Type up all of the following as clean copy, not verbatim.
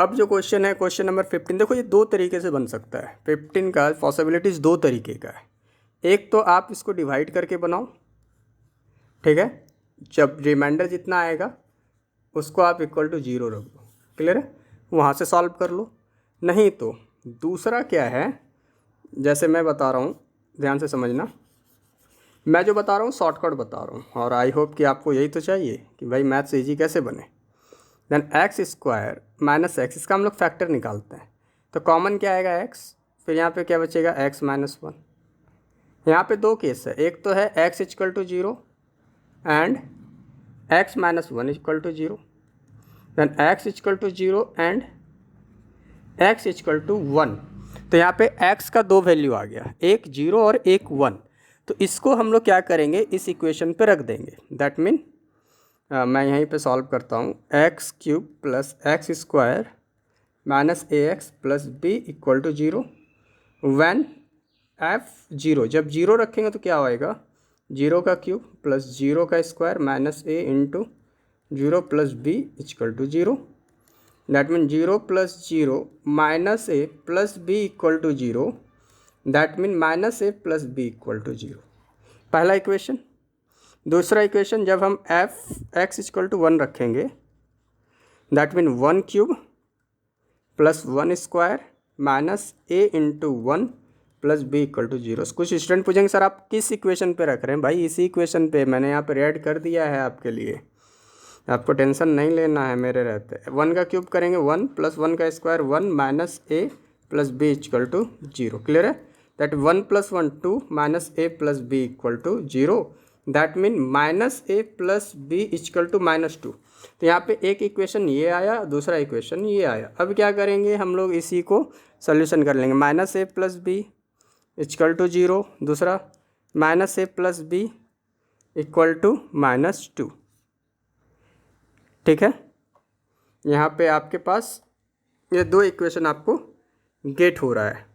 अब जो क्वेश्चन है क्वेश्चन नंबर 15, देखो ये दो तरीके से बन सकता है। 15 का पॉसिबिलिटीज़ दो तरीके का है। एक तो आप इसको डिवाइड करके बनाओ, ठीक है, जब रिमाइंडर जितना आएगा उसको आप इक्वल टू 0 रख दो, क्लियर है, वहाँ से सॉल्व कर लो। नहीं तो दूसरा क्या है, जैसे मैं बता रहा हूँ, ध्यान से समझना, मैं जो बता रहा हूँ शॉर्टकट बता रहा हूँ, और आई होप कि आपको यही तो चाहिए कि भाई मैथ्स ईजी कैसे बने। Then x square minus x, इसका हम लोग फैक्टर निकालते हैं, तो कॉमन क्या आएगा एक्स, फिर यहाँ पे क्या बचेगा एक्स माइनस 1। यहाँ पे दो केस है, एक तो है x equal to 0 and x minus 1 equal to 0, then x equal to 0 and x equal to 1। तो यहाँ पे x का दो वैल्यू आ गया, एक 0 और एक 1। तो इसको हम लोग क्या करेंगे, इस इक्वेशन पे रख देंगे। दैट मीन मैं यहीं पे सॉल्व करता हूँ, x cube plus x square minus a x plus B equal to 0 when f 0, जब 0 रखेंगे तो क्या होएगा, 0 का क्यूब प्लस 0 का square minus a into 0 plus B equal to 0। That mean 0 plus 0 minus A plus B equal to 0, that mean minus A plus B equal to 0, पहला equation. दूसरा equation, जब हम एफ एक्स इक्वल टू 1 रखेंगे, that mean 1 cube plus 1 square minus a into 1 plus B equal to 0। कुछ student पूछेंगे sir आप किस equation पे रख रहे हैं, भाई इसी इक्वेशन पे, मैंने यहाँ पे ऐड कर दिया है आपके लिए, आपको टेंशन नहीं लेना है मेरे रहते। 1 का क्यूब करेंगे 1 प्लस 1 का square 1 minus A plus B equal to 0, clear है। That 1 plus 1 2 minus A plus B equal to 0, that mean minus A plus B equal to -2। तो यहाँ पे एक इक्वेशन ये आया, दूसरा इक्वेशन ये आया। अब क्या करेंगे हम लोग, इसी को सोल्यूशन कर लेंगे। Minus A plus B equal to 0, दूसरा minus A plus B equal to -2, ठीक है। यहाँ पे आपके पास ये दो इक्वेशन आपको गेट हो रहा है।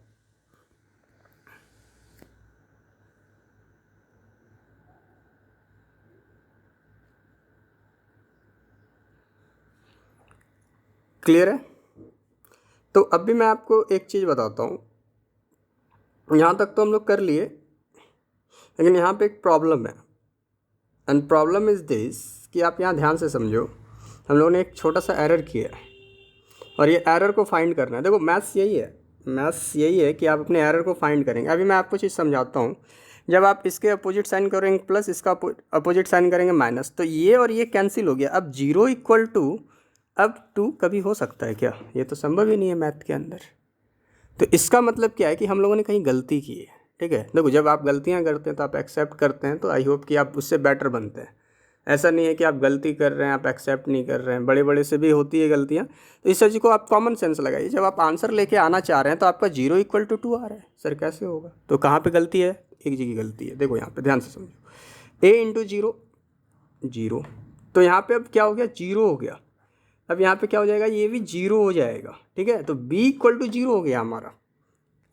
क्लियर है। तो अभी मैं आपको एक चीज़ बताता हूँ, यहाँ तक तो हम लोग कर लिए, लेकिन यहाँ पे एक प्रॉब्लम है। एंड प्रॉब्लम इज़ दिस कि आप यहाँ ध्यान से समझो, हम लोगों ने एक छोटा सा एरर किया है और ये एरर को फाइंड करना है। देखो मैथ्स यही है, मैथ्स यही है कि आप अपने एरर को फाइंड करेंगे। अभी मैं आपको चीज़ समझाता हूँ, जब आप इसके अपोजिट साइन करेंगे प्लस, इसका अपोजिट साइन करेंगे माइनस, तो ये और ये कैंसिल हो गया। अब 0 इक्वल टू, अब 2 कभी हो सकता है क्या, ये तो संभव ही नहीं है मैथ के अंदर। तो इसका मतलब क्या है कि हम लोगों ने कहीं गलती की है, ठीक है। देखो जब आप गलतियाँ करते हैं तो आप एक्सेप्ट करते हैं, तो आई होप कि आप उससे बेटर बनते हैं। ऐसा नहीं है कि आप गलती कर रहे हैं आप एक्सेप्ट नहीं कर रहे हैं, बड़े बड़े से भी होती है गलतियाँ। तो इस चीज़ को आप कॉमन सेंस लगाइए। जब आप आंसर लेके आना चाह रहे हैं तो आपका 0 इक्वल टू 2 आ रहा है, सर कैसे होगा, तो कहाँ पे गलती है, एक जगह गलती है। देखो यहाँ पे ध्यान से समझो, a इंटू 0 0, तो यहाँ पे अब क्या हो गया, 0 हो गया। अब यहाँ पे क्या हो जाएगा, ये भी 0 हो जाएगा, ठीक है। तो b इक्वल टू 0 हो गया हमारा,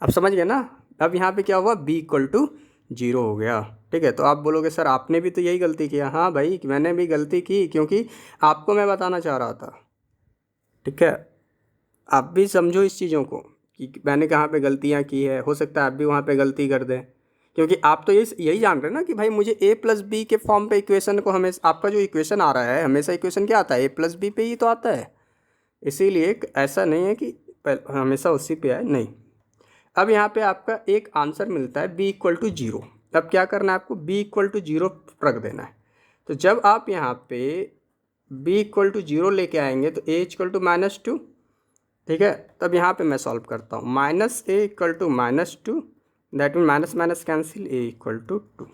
आप समझ गए ना। अब यहाँ पे क्या हुआ, b इक्वल टू 0 हो गया, ठीक है। तो आप बोलोगे सर आपने भी तो यही गलती किया। हाँ भाई मैंने भी गलती की, क्योंकि आपको मैं बताना चाह रहा था, ठीक है। आप भी समझो इस चीज़ों को कि मैंने कहाँ पे गलतियाँ की है, हो सकता है आप भी वहाँ पे गलती कर दें, क्योंकि आप तो यही जान रहे हैं ना कि भाई मुझे a प्लस बी के फॉर्म पे इक्वेशन को, हमेशा आपका जो इक्वेशन आ रहा है हमेशा इक्वेशन क्या आता है, a प्लस बी पे ही तो आता है। इसीलिए ऐसा नहीं है कि हमेशा उसी पे आए, नहीं। अब यहाँ पे आपका एक आंसर मिलता है b इक्वल टू 0। अब क्या करना है आपको, b इक्वल टू 0 रख देना है। तो जब आप यहाँ पे b इक्वल टू 0 लेके आएंगे तो a इक्वल टू -2, ठीक है। तब यहाँ पे मैं सॉल्व करता हूँ, minus a equal to -2, that mean minus minus cancel, a equal to 2,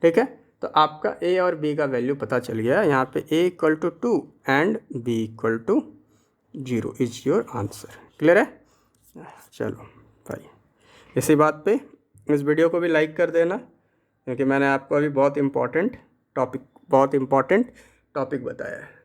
ठीक है। तो आपका a और b का वैल्यू पता चल गया। यहाँ पे a equal to 2 and b equal to 0 is your answer. Clear है। चलो भाई, इसी बात पे इस वीडियो को भी लाइक कर देना, क्योंकि मैंने आपको अभी बहुत इम्पोर्टेंट टॉपिक बताया है।